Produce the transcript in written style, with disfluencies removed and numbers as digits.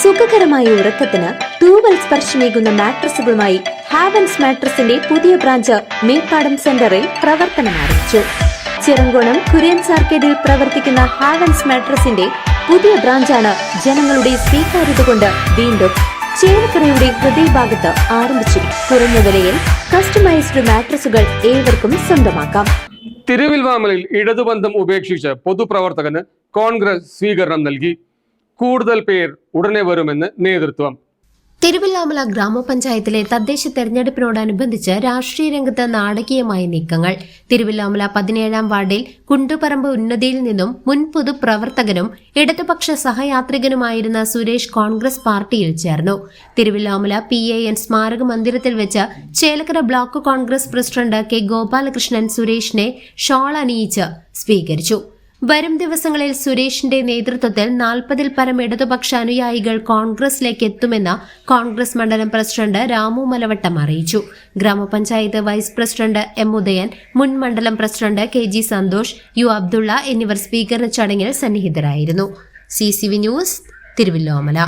സുഖകരമായ ഉറക്കത്തിന് തൂവൽ സ്പർശമേകുന്ന മാട്രസുകളുമായി ഹാവൻസ് മാട്രസിന്റെ പുതിയ ബ്രാഞ്ച് മേപ്പാടം സെന്ററിൽ പ്രവർത്തനം ആരംഭിച്ചു. ചിറങ്കോണം കുര്യൻസ് ആർക്കേഡിൽ പ്രവർത്തിക്കുന്ന ഹാവൻസ് മാട്രസിന്റെ പുതിയ ബ്രാഞ്ചാണ് ജനങ്ങളുടെ സ്വീകാര്യത കൊണ്ട് വീണ്ടും ചേലക്കരയുടെ ഹൃദയഭാഗത്ത് ആരംഭിച്ചിരിക്കും. കുറഞ്ഞ വിലയിൽ കസ്റ്റമൈസ്ഡ് മാട്രസുകൾ ഏവർക്കും സ്വന്തമാക്കാം. തിരുവിൽവാമലിൽ ഇടതുബന്ധം ഉപേക്ഷിച്ച് പൊതുപ്രവർത്തകന് കോൺഗ്രസ് സ്വീകരണം നൽകി. കൂടുതൽ പേർ ഉടനെ വരുമെന്ന് നേതൃത്വം. തിരുവില്ലാമല ഗ്രാമപഞ്ചായത്തിലെ തദ്ദേശ തെരഞ്ഞെടുപ്പിനോടനുബന്ധിച്ച് രാഷ്ട്രീയ രംഗത്ത് നാടകീയമായ നീക്കങ്ങൾ. തിരുവില്ലാമല 17-ാം വാർഡിൽ കുണ്ടുപറമ്പ് ഉന്നതിയിൽ നിന്നും മുൻ പൊതുപ്രവർത്തകനും ഇടതുപക്ഷ സഹയാത്രികനുമായിരുന്ന സുരേഷ് കോൺഗ്രസ് പാർട്ടിയിൽ ചേർന്നു. തിരുവില്ലാമല PAN സ്മാരക മന്ദിരത്തിൽ വെച്ച് Chelakkara block Congress president K Gopalakrishnan സുരേഷിനെ ഷോൾ അണിയിച്ച് സ്വീകരിച്ചു. വരും ദിവസങ്ങളിൽ സുരേഷിന്റെ നേതൃത്വത്തിൽ 40-ൽ പരം ഇടതുപക്ഷ അനുയായികൾ കോൺഗ്രസിലേക്ക് എത്തുമെന്ന് കോൺഗ്രസ് മണ്ഡലം പ്രസിഡന്റ് രാമു മലവട്ടം അറിയിച്ചു. ഗ്രാമപഞ്ചായത്ത് വൈസ് പ്രസിഡന്റ് M ഉദയൻ, മുൻ മണ്ഡലം president KG Santhosh, U Abdulla എന്നിവർ സ്വീകരണ ചടങ്ങിൽ സന്നിഹിതരായിരുന്നു. CCV news, Thiruvilwamala.